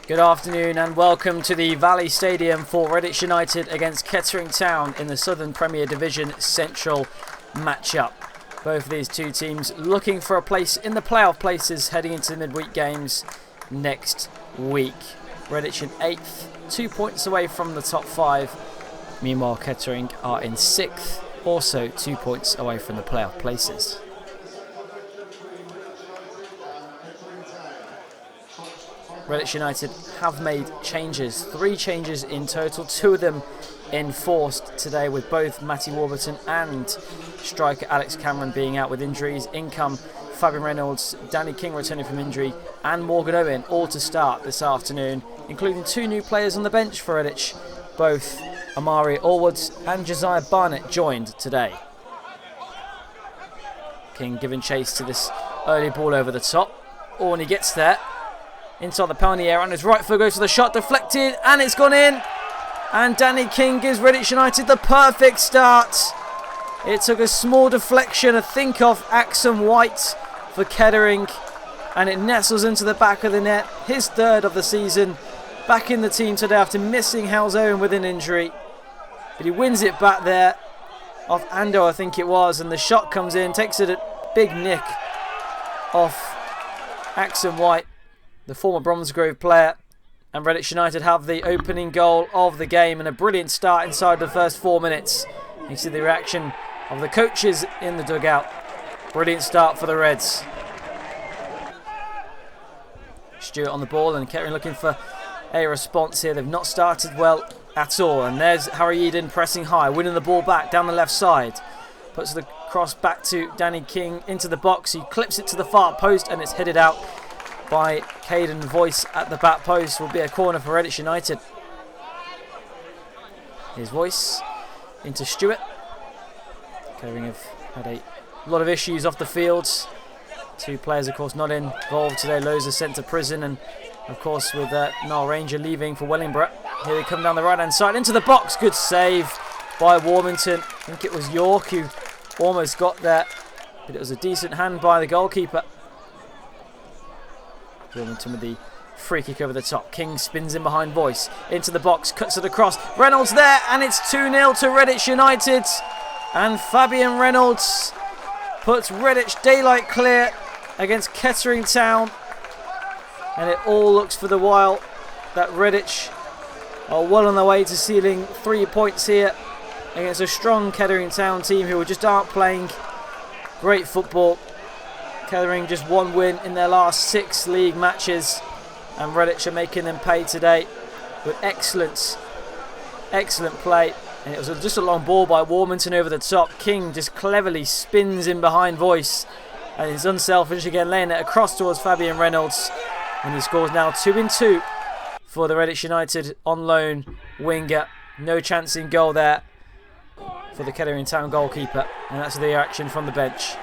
Good afternoon and welcome to the Valley Stadium for Redditch United against Kettering Town in the Southern Premier Division Central matchup. Both of these two teams looking for a place in the playoff places heading into the midweek games next week. Redditch in 8th, 2 points away from the top 5. Meanwhile, Kettering are in 6th, also 2 points away from the playoff places. Redditch United have made changes, 3 changes in total, 2 of them enforced today with both Matty Warburton and striker Alex Cameron being out with injuries. In come Fabian Reynolds, Danny King returning from injury and Morgan Owen all to start this afternoon, including 2 new players on the bench for Redditch. Both Amari Allwoods and Josiah Barnett joined today. King giving chase to this early ball over the top. Oh, and he gets there. Inside the penalty area and his right foot goes to the shot, deflected, and it's gone in. And Danny King gives Redditch United the perfect start. It took a small deflection, I think of Axum White for Kettering, and it nestles into the back of the net. His 3rd of the season, back in the team today after missing Hals Owen with an injury. But he wins it back there off Ando, I think it was, and the shot comes in, takes it a big nick off Axum White, the former Bromsgrove player, and Redditch United have the opening goal of the game and a brilliant start inside the first 4 minutes. You see the reaction of the coaches in the dugout. Brilliant start for the Reds. Stewart on the ball and Kettering looking for a response here. They've not started well at all, and there's Harry Eden pressing high, winning the ball back down the left side. Puts the cross back to Danny King into the box. He clips it to the far post and it's headed out by Caden Voice at the back post. Will be a corner for Redditch United. Here's Voice into Stewart. Kettering have had a lot of issues off the field. 2 players, of course, not involved today. Lowe's are sent to prison, and of course with Niall Ranger leaving for Wellingborough. Here they come down the right hand side into the box. Good save by Warmington. I think it was York who almost got there, but it was a decent hand by the goalkeeper. Wilmington with the free kick over the top. King spins in behind Voice. Into the box, cuts it across. Reynolds there, and it's 2-0 to Redditch United. And Fabian Reynolds puts Redditch daylight clear against Kettering Town. And it all looks for the while that Redditch are well on their way to sealing 3 points here against a strong Kettering Town team who just aren't playing great football. Kettering just 1 win in their last 6 league matches, and Redditch are making them pay today with excellent play. And it was just a long ball by Warmington over the top. King just cleverly spins in behind Voice and is unselfish again, laying it across towards Fabian Reynolds, and he scores now 2-2 for the Redditch United on loan winger. No chance in goal there for the Kettering Town goalkeeper, and that's the reaction from the bench.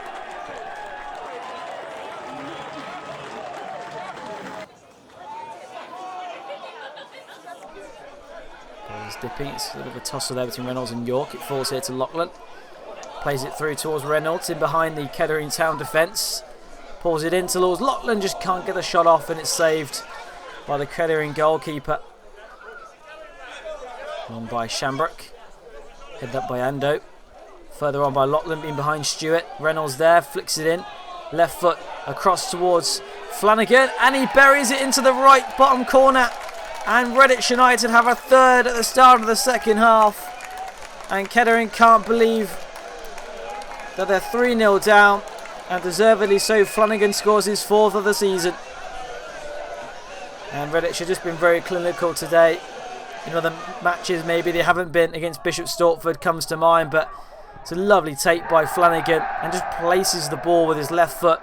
Dipping. It's a bit of a tussle there between Reynolds and York. It falls here to Lachlan. Plays it through towards Reynolds in behind the Kettering Town defence. Pulls it in towards Lachlan, just can't get the shot off, and it's saved by the Kettering goalkeeper. On by Shambrook. Headed up by Ando. Further on by Lachlan in behind Stewart. Reynolds there, flicks it in. Left foot across towards Flanagan, and he buries it into the right bottom corner. And Redditch United have a 3rd at the start of the second half. And Kettering can't believe that they're 3-0 down. And deservedly so, Flanagan scores his 4th of the season. And Redditch have just been very clinical today. In other matches maybe they haven't been. Against Bishop Stortford comes to mind. But it's a lovely take by Flanagan. And just places the ball with his left foot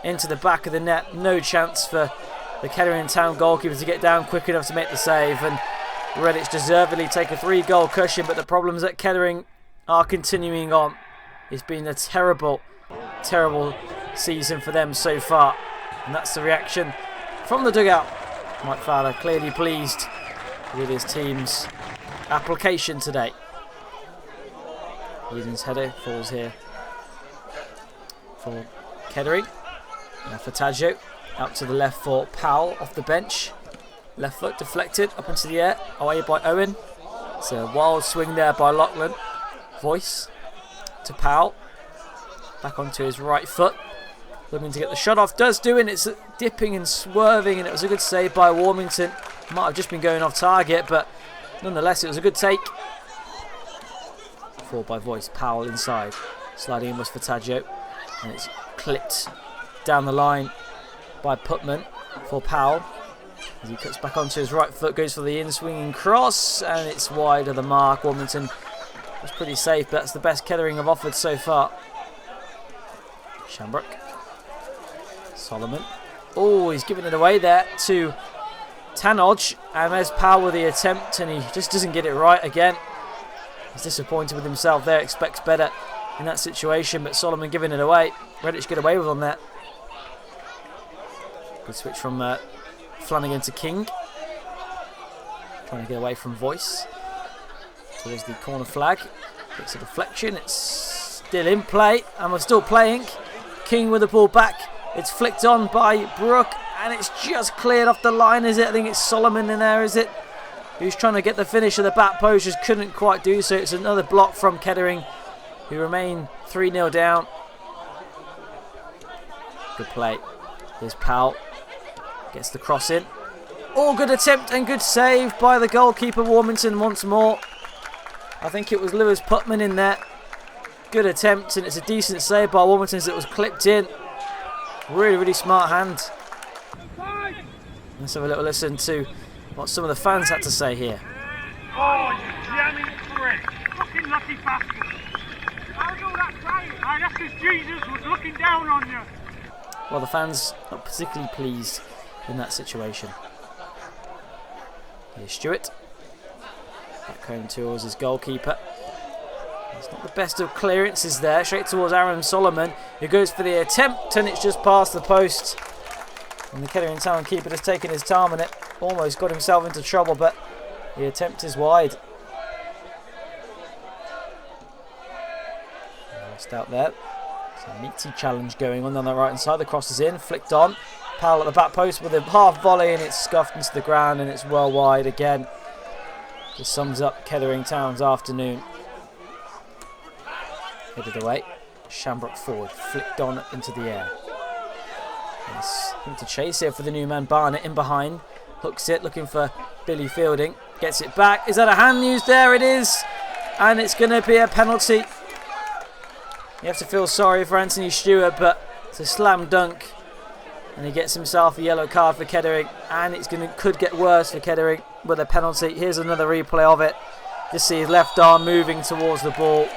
into the back of the net. No chance for the Kettering Town goalkeeper to get down quick enough to make the save, and Redditch deservedly take a 3-goal cushion, but the problems at Kettering are continuing on. It's been a terrible season for them so far, and that's the reaction from the dugout. Mike Fowler clearly pleased with his team's application today. Eden's header falls here for Kettering. For Taggio, out to the left for Powell off the bench. Left foot deflected up into the air, away by Owen. It's a wild swing there by Lachlan. Voice to Powell. Back onto his right foot. Looking to get the shot off. Does do it. It's dipping and swerving, and it was a good save by Warmington. Might have just been going off target, but nonetheless, it was a good take. Forward by Voice. Powell inside. Sliding in was for Taggio. And it's clipped down the line by Putman for Powell. As he cuts back onto his right foot, goes for the in-swinging cross, and it's wide of the mark. Warmington was pretty safe, but that's the best Kettering have offered so far. Shamrock. Solomon. Oh, he's given it away there to Tanodge, and there's Powell with the attempt, and he just doesn't get it right again. He's disappointed with himself there, expects better in that situation, but Solomon giving it away. Redditch get away with on that. Good switch from Flanagan to King. Trying to get away from Voice. Towards the corner flag. It's a deflection. It's still in play, and we're still playing. King with the ball back. It's flicked on by Brook, and it's just cleared off the line, is it? I think it's Solomon in there, is it? Who's trying to get the finish of the back post, just couldn't quite do so. It's another block from Kettering, who remain 3-0 down. Good play. Here's Powell. Gets the cross in. Oh, good attempt and good save by the goalkeeper, Warmington, once more. I think it was Lewis Putman in there. Good attempt, and it's a decent save by Warmington as it was clipped in. Really, really smart hand. Let's have a little listen to what some of the fans had to say here. Oh, you jamming prick. Fucking lucky bastard. How's all that playing? Hey, that's because Jesus was looking down on you. Well, the fans not particularly pleased in that situation. Here's Stewart. Back home towards his goalkeeper. It's not the best of clearances there. Straight towards Aaron Solomon, who goes for the attempt, and it's just past the post. And the Kettering Town keeper has taken his time on it. Almost got himself into trouble, but the attempt is wide. Lost out there. It's a meaty challenge going on the right hand side. The cross is in, flicked on. Powell at the back post with a half volley, and it's scuffed into the ground, and it's well wide again. This sums up Kettering Town's afternoon. Headed away. Shamrock forward, flicked on into the air. Yes, to chase here for the new man Barnett in behind. Hooks it, looking for Billy Fielding. Gets it back. Is that a hand used there? It is. And it's going to be a penalty. You have to feel sorry for Anthony Stewart, but it's a slam dunk. And he gets himself a yellow card for Kettering. And it's could get worse for Kettering with a penalty. Here's another replay of it. Just see his left arm moving towards the ball.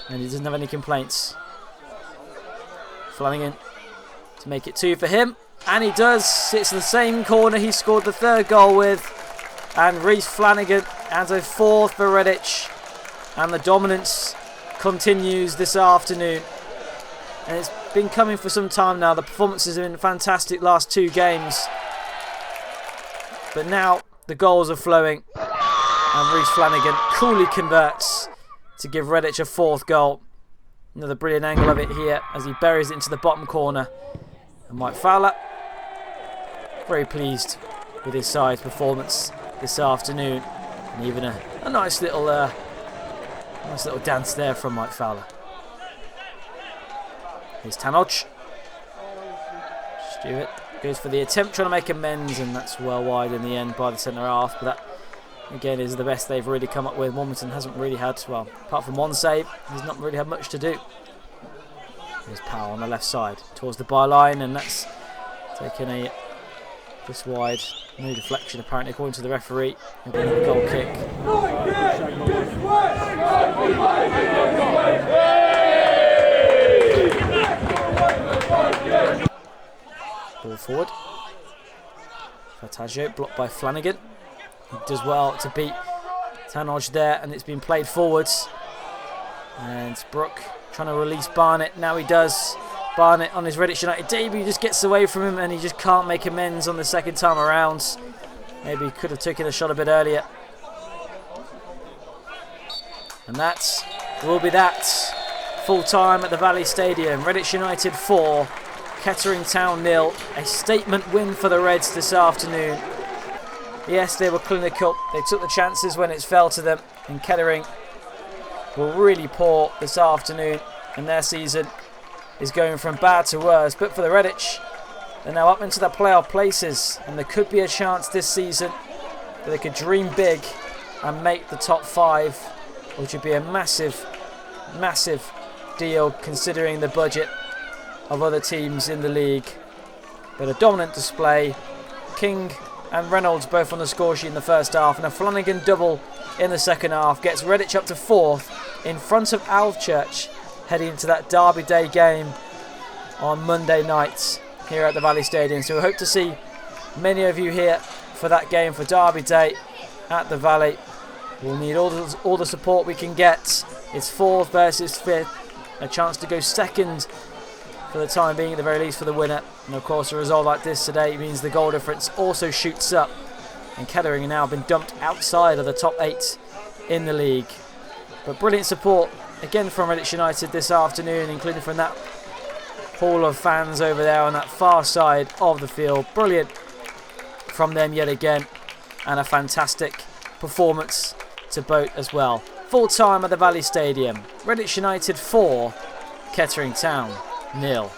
And he doesn't have any complaints. Flanagan to make it 2 for him. And he does. It's the same corner he scored the third goal with. And Reece Flanagan adds a 4th for Redditch. And the dominance continues this afternoon. And it's been coming for some time now. The performances have been fantastic last 2 games. But now the goals are flowing. And Reece Flanagan coolly converts to give Redditch a 4th goal. Another brilliant angle of it here as he buries it into the bottom corner. And Mike Fowler, very pleased with his side's performance this afternoon. And even a nice little dance there from Mike Fowler. Here's Tanodge. Stewart goes for the attempt, trying to make amends, and that's well wide in the end by the centre half. But that, again, is the best they've really come up with. Warmington hasn't really had, well, apart from one save, he's not really had much to do. There's Powell on the left side towards the byline, and that's taken a just wide. No deflection, apparently, according to the referee. It'll be another goal kick. Ball forward. Taggio blocked by Flanagan. He does well to beat Tanodge there, and it's been played forwards. And Brook trying to release Barnett. Now he does. Barnett on his Redditch United debut just gets away from him, and he just can't make amends on the second time around. Maybe he could have taken a shot a bit earlier. And that will be that. Full time at the Valley Stadium. Redditch United 4, Kettering Town 0. A statement win for the Reds this afternoon. Yes, they were clinical. They took the chances when it fell to them. And Kettering were really poor this afternoon. And their season is going from bad to worse. But for the Redditch, they're now up into the playoff places. And there could be a chance this season that they could dream big and make the top 5. Which would be a massive, massive deal considering the budget of other teams in the league. But a dominant display. King and Reynolds both on the score sheet in the first half, and a Flanagan double in the second half gets Redditch up to 4th in front of Alvechurch, heading into that Derby Day game on Monday night here at the Valley Stadium. So we hope to see many of you here for that game for Derby Day at the Valley. We'll need all the support we can get. It's 4th versus 5th, a chance to go second for the time being, at the very least, for the winner. And of course, a result like this today means the goal difference also shoots up, and Kettering have now been dumped outside of the top 8 in the league. But brilliant support again from Redditch United this afternoon, including from that hall of fans over there on that far side of the field. Brilliant from them yet again, and a fantastic performance to boat as well. Full time at the Valley Stadium. Redditch United 4, Kettering Town 0.